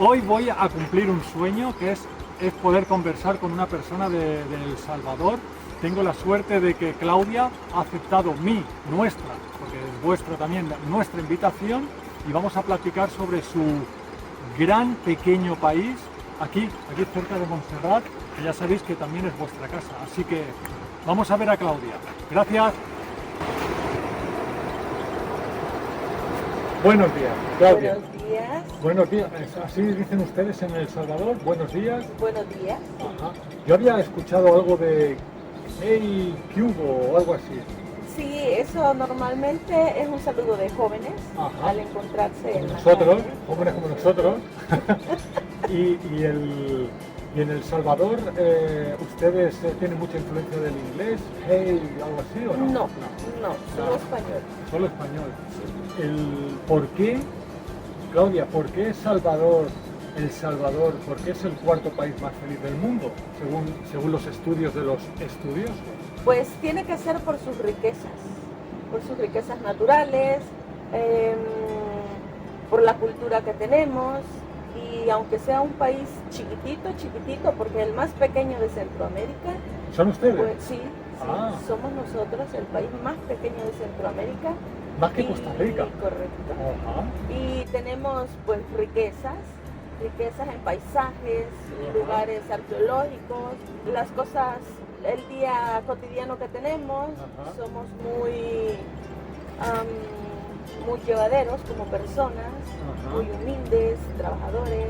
Hoy voy a cumplir un sueño que es poder conversar con una persona de El Salvador. Tengo la suerte de que Claudia ha aceptado nuestra, porque es vuestra también, nuestra invitación, y vamos a platicar sobre su gran pequeño país, aquí cerca de Montserrat, que ya sabéis que también es vuestra casa. Así que vamos a ver a Claudia. Gracias. Buenos días, Claudia. Buenos días. Buenos días, así dicen ustedes en El Salvador, buenos días. Buenos días. Ajá. Yo había escuchado algo de hey, ¿qué hubo? O algo así. Sí, eso normalmente es un saludo de jóvenes. Ajá. Al encontrarse Como en la nosotros, calle. jóvenes como nosotros. y en El Salvador, ¿ustedes tienen mucha influencia del inglés? Hey, algo así o no? No, solo español. Solo español. ¿Por qué, Claudia, por qué El Salvador, por qué es el cuarto país más feliz del mundo, según los estudios de los estudiosos? Pues tiene que ser por sus riquezas naturales, por la cultura que tenemos, y aunque sea un país chiquitito, porque el más pequeño de Centroamérica. ¿Son ustedes? Pues sí, Ah. somos nosotros el país más pequeño de Centroamérica. Más que Costa Rica. Correcto. Ajá. Y tenemos pues riquezas en paisajes, lugares arqueológicos, las cosas, el día cotidiano que tenemos. Ajá. Somos muy llevaderos como personas, Ajá. muy humildes, trabajadores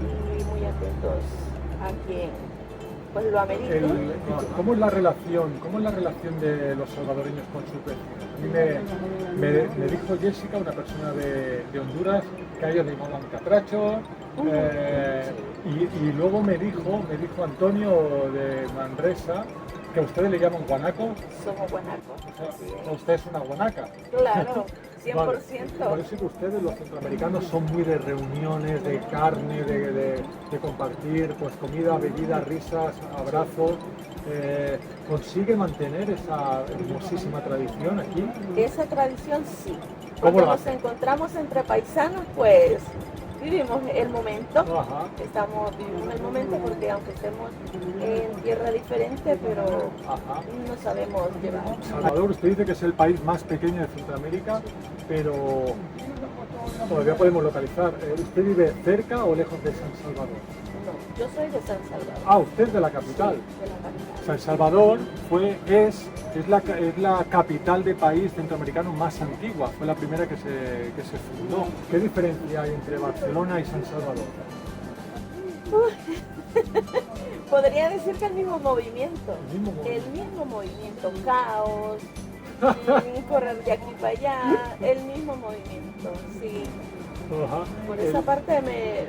y muy atentos a quien pues lo amerita. ¿Cómo es la relación de los salvadoreños con sus vecinos? A mí me dijo Jessica, una persona de Honduras, que a ellos le llamaban catrachos, y luego me dijo Antonio de Manresa que a ustedes le llaman guanacos. Somos guanacos. O sea, usted es una guanaca. Claro, 100%. Vale. Por eso que ustedes, los centroamericanos, son muy de reuniones, de carne, de compartir, pues comida, bebida, risas, abrazos. ¿Consigue mantener esa hermosísima tradición aquí? Esa tradición sí. ¿Cómo Cuando lo nos hace? encontramos entre paisanos, pues vivimos el momento. Ajá. Vivimos el momento porque aunque estemos en tierra diferente, pero Ajá. no sabemos llevar. Salvador, usted dice que es el país más pequeño de Centroamérica, pero todavía podemos localizar. ¿Usted vive cerca o lejos de San Salvador? No, yo soy de San Salvador. Ah, usted es de la capital. De la capital. San Salvador es la capital de país centroamericano más antigua, fue la primera que se fundó. ¿Qué diferencia hay entre Barcelona y San Salvador? Podría decir que el mismo movimiento. El mismo movimiento. Caos, correr de aquí para allá, el mismo movimiento, sí. Ajá. Por esa parte me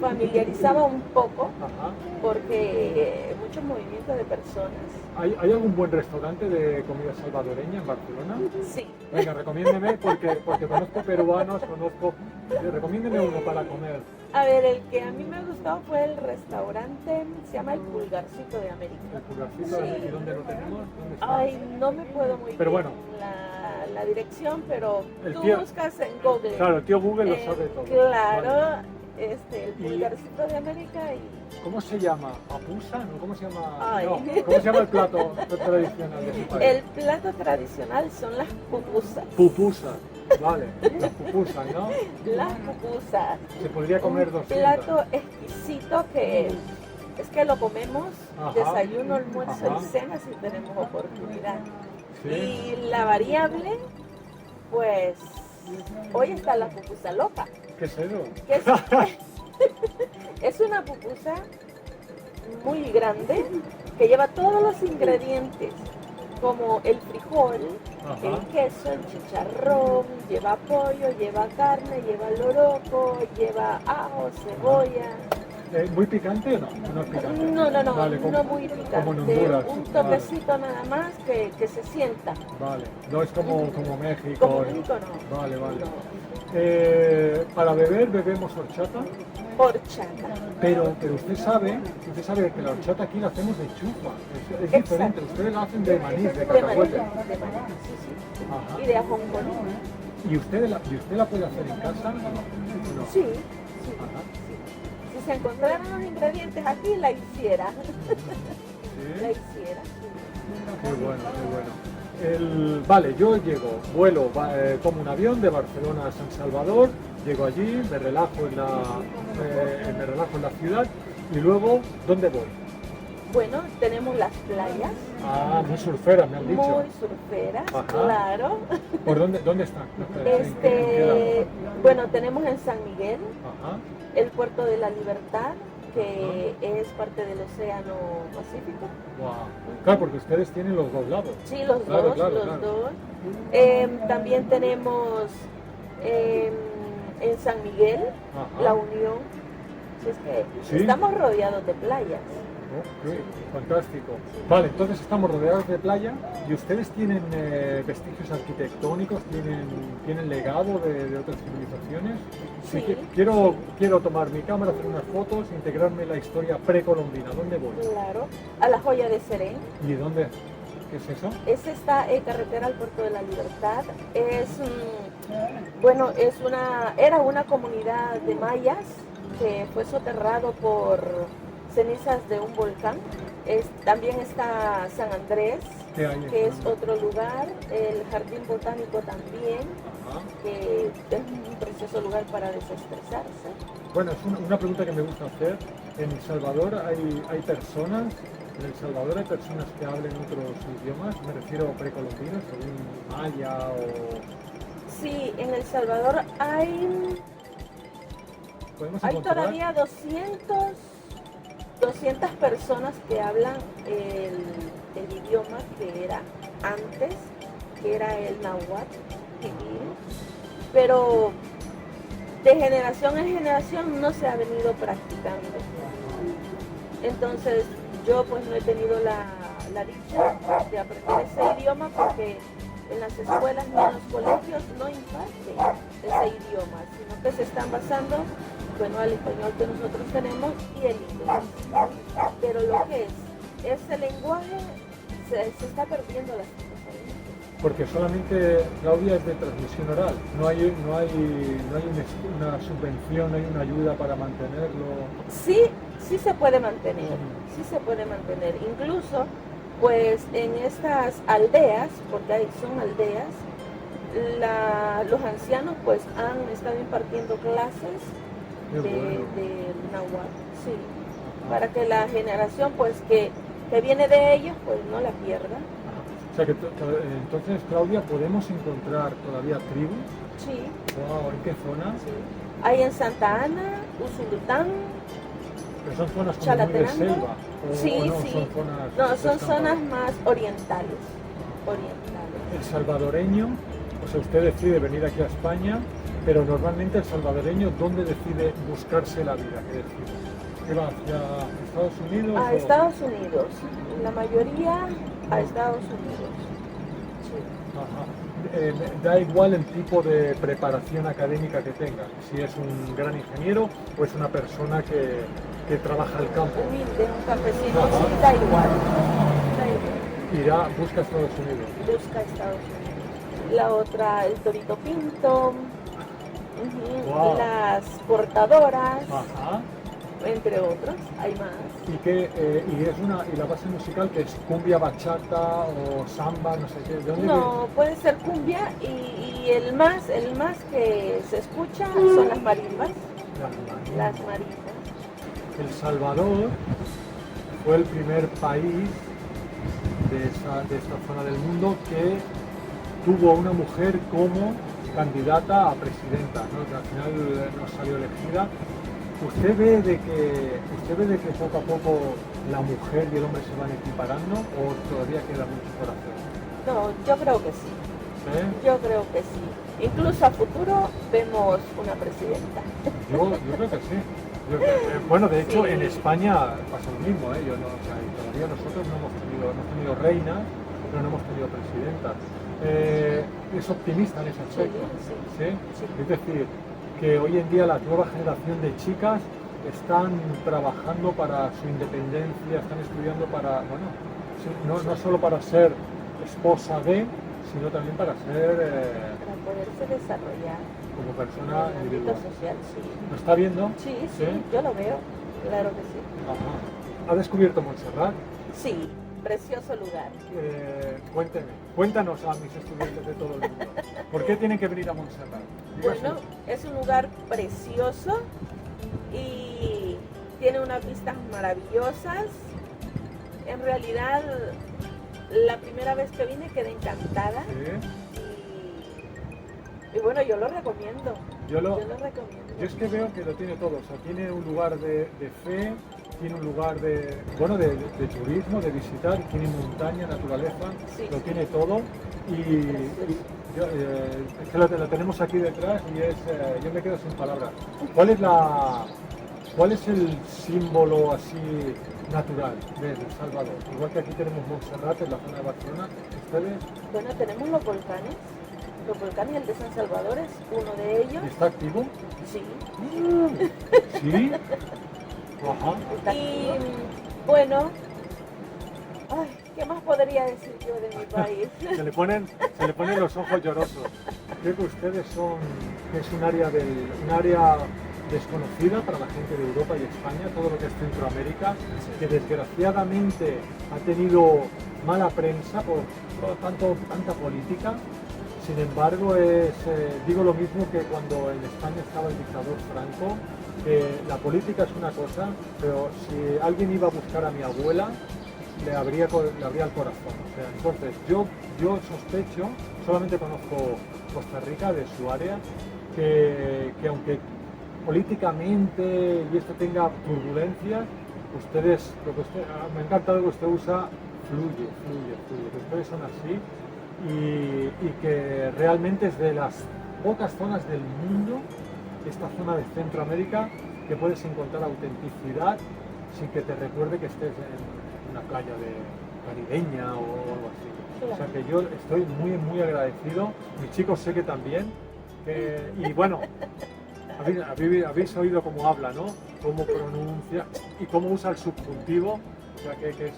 familiarizaba un poco, Ajá. porque muchos movimientos de personas. ¿Hay algún buen restaurante de comida salvadoreña en Barcelona? Sí. Venga, recomiéndeme porque conozco peruanos, recomiéndeme uno para comer. A ver, el que a mí me gustó fue el restaurante, se llama El Pulgarcito de América. El Pulgarcito, Sí. ¿y dónde lo tenemos? ¿Dónde está? Ay, no me puedo muy Pero bien bueno. la dirección, pero El tú tío- buscas en Google. Claro, el tío Google lo sabe todo. Claro, Vale. El Pulgarcito de América y... ¿Cómo se llama? ¿Apusa? ¿No? ¿Cómo se llama? Ay. No, ¿cómo se llama el plato tradicional de su país? El plato tradicional son las pupusas. Pupusas, vale, las pupusas, ¿no? Las pupusas. Se podría comer Un 200. plato exquisito que es que lo comemos Ajá. desayuno, almuerzo Ajá. y cena si tenemos oportunidad. Sí. Y la variable, pues hoy está la pupusa loca. ¿Qué es eso? Que es una pupusa muy grande que lleva todos los ingredientes, como el frijol, Ajá. el queso, el chicharrón, lleva pollo, lleva carne, lleva loroco, lleva ajo, cebolla. ¿Muy picante o no? No es picante. No, Vale, no muy picante. Como en Honduras. Un toquecito nada más que se sienta. Vale, no es como México. Como México no. Vale. No. Para beber bebemos horchata, Horchata. pero usted sabe que la horchata aquí la hacemos de chufa, es Exacto. diferente, ustedes la hacen de maní, de De cacahuete. maní, sí. Ajá. Y de ajonjolí. ¿Y usted la puede hacer en casa? No. Sí, Ajá. Si se encontraran los ingredientes aquí, la hiciera. Sí. La hiciera. Qué bueno, qué bueno. Vale, yo llego, vuelo, tomo un avión de Barcelona a San Salvador, llego allí, me relajo en la ciudad y luego, ¿dónde voy? Bueno, tenemos las playas. Ah, muy surferas, me han dicho. Muy surferas, Ajá. claro. ¿Por dónde están? ¿En qué lado? Bueno, tenemos en San Miguel Ajá. el Puerto de la Libertad, que es parte del Océano Pacífico. Wow. Claro, porque ustedes tienen los dos lados. Sí, los Claro, dos, claro, los claro. dos. También tenemos en San Miguel Ajá. la Unión. Si es que ¿Sí? estamos rodeados de playas. Oh, qué fantástico. Vale, entonces estamos rodeados de playa y ustedes tienen vestigios arquitectónicos, tienen legado de otras civilizaciones. Sí, Quiero tomar mi cámara, hacer unas fotos, integrarme en la historia precolombina. ¿Dónde voy? Claro, a la Joya de Serén. ¿Y dónde? ¿Qué es eso? Esa está en carretera al Puerto de la Libertad. Bueno, era una comunidad de mayas que fue soterrado por cenizas de un volcán. También está San Andrés, ¿Qué hay? que es otro lugar, el Jardín Botánico también, Ajá. que es un precioso lugar para desestresarse. Bueno, es una pregunta que me gusta hacer. En El Salvador hay personas, que hablen otros idiomas, me refiero precolombinos, según maya o... Sí, en El Salvador hay ¿Podemos Hay encontrar? todavía 200 personas que hablan el idioma que era antes, que era el náhuatl, pero de generación en generación no se ha venido practicando. Entonces yo pues no he tenido la dicha de aprender ese idioma porque en las escuelas ni en los colegios no imparten ese idioma, sino que se están basando, bueno, al español que nosotros tenemos y el inglés. Pero lo que es ese lenguaje se está perdiendo lastimosamente. Porque solamente, Claudia, es de transmisión oral, no hay una subvención, no hay una ayuda para mantenerlo. Sí, sí se puede mantener, sí se puede mantener. Incluso, pues en estas aldeas, porque son aldeas, los ancianos pues han estado impartiendo clases de náhuatl, sí, para que la generación pues que viene de ellos pues no la pierda. O sea que entonces, Claudia, ¿podemos encontrar todavía tribus? Sí. Wow, ¿en qué zona? Sí. Hay en Santa Ana, Usulután. Pero son zonas como muy de Chalatenango. selva. Sí, o no, sí. son zonas No, son descampadas. zonas más orientales. Orientales. El salvadoreño, o sea, usted decide venir aquí a España, pero normalmente el salvadoreño, ¿dónde decide buscarse la vida? ¿Qué decide? ¿Qué va hacia Estados Unidos? A Estados Unidos. La mayoría a Estados Unidos. Sí. Ajá. Da igual el tipo de preparación académica que tenga, si es un gran ingeniero o es una persona que trabaja el campo. Humilde, un campesino, Ajá. sí, da igual. Da igual. Busca Estados Unidos. Busca Estados Unidos. La otra, el torito pinto. Wow. Las portadoras. Ajá. Entre otros, hay más. Y la base musical que es cumbia, bachata o samba, no sé qué. ¿De dónde No, puede ser cumbia y el más que se escucha son las marimbas. viene? Las marimbas. El Salvador fue el primer país de esta zona del mundo que tuvo una mujer como candidata a presidenta, ¿no? Que al final no salió elegida. ¿Usted ve de que poco a poco la mujer y el hombre se van equiparando o todavía queda mucho por hacer? No, yo creo que sí. ¿Sí? Yo creo que sí. Incluso a futuro vemos una presidenta. Yo creo que sí. Bueno, de hecho, Sí. en España pasa lo mismo, ¿eh? Todavía nosotros no hemos tenido reinas, pero no hemos tenido presidentas. Es optimista en ese aspecto. Sí. ¿Sí? Es decir, que hoy en día la nueva generación de chicas están trabajando para su independencia, están estudiando para, bueno, no solo para ser esposa de, sino también para ser poderse desarrollar como en persona el ámbito individual. social, sí. ¿Lo está viendo? Sí, ¿Sí? sí, yo lo veo, claro que sí. Ajá. ¿Ha descubierto Montserrat? Sí, precioso lugar. Cuéntanos a mis estudiantes de todo el mundo. ¿Por qué tienen que venir a Montserrat? Bueno, es un lugar precioso y tiene unas vistas maravillosas. En realidad, la primera vez que vine quedé encantada. Sí. Y bueno, yo lo recomiendo. Yo lo recomiendo. Yo es que veo que lo tiene todo, o sea, tiene un lugar de fe, tiene un lugar de, bueno, de turismo, de visitar, tiene montaña, naturaleza, Sí. lo tiene todo y es que lo tenemos aquí detrás y yo me quedo sin palabras. ¿Cuál es el símbolo así natural de El Salvador? Igual que aquí tenemos Montserrat en la zona de Barcelona, ¿ustedes? Bueno, tenemos los volcanes. Los volcanes, el de San Salvador es uno de ellos. ¿Está activo? Sí. ¿Sí? Ajá. Está y bueno, ay, ¿qué más podría decir yo de mi país? Se le ponen los ojos llorosos. Creo que ustedes que es un área desconocida para la gente de Europa y España, todo lo que es Centroamérica, que desgraciadamente ha tenido mala prensa por tanta política. Sin embargo, digo lo mismo que cuando en España estaba el dictador Franco, que la política es una cosa, pero si alguien iba a buscar a mi abuela, le abría el corazón. O sea, entonces, yo sospecho, solamente conozco Costa Rica, de su área, que aunque políticamente y esto tenga turbulencias, me ha encantado que usted usa fluye, que ustedes son así y que realmente es de las pocas zonas del mundo, esta zona de Centroamérica, que puedes encontrar autenticidad sin que te recuerde que estés en una playa caribeña o algo así. Claro. O sea que yo estoy muy agradecido, mis chicos sé que también, y bueno, habéis oído cómo habla, ¿no? Cómo pronuncia y cómo usa el subjuntivo, o sea que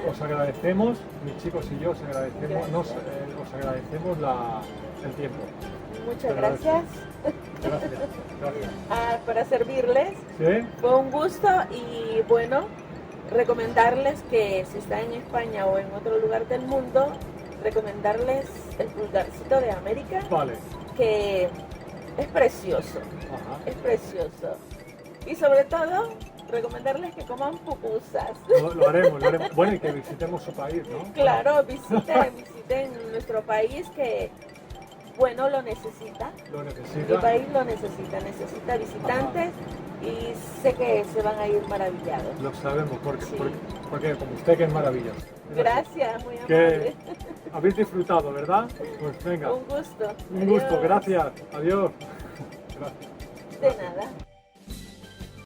os agradecemos, mis chicos y yo os agradecemos, os agradecemos el tiempo. Muchas gracias. Gracias. Para servirles. ¿Sí? Fue un gusto y bueno, recomendarles que si están en España o en otro lugar del mundo, recomendarles el Pulgarcito de América. Vale. Que es precioso. Ajá. Es precioso. Y sobre todo, recomendarles que coman pupusas. Lo haremos. Bueno, y que visitemos su país, ¿no? Claro, visiten nuestro país que, bueno, lo necesita. Lo necesita. Mi país lo necesita visitantes. Ajá. Y sé que se van a ir maravillados. Lo sabemos, porque como usted que es maravilloso. Gracias, muy amable. Que habéis disfrutado, ¿verdad? Pues venga. Un gusto. Un gusto, gracias. Adiós. Gracias. De nada.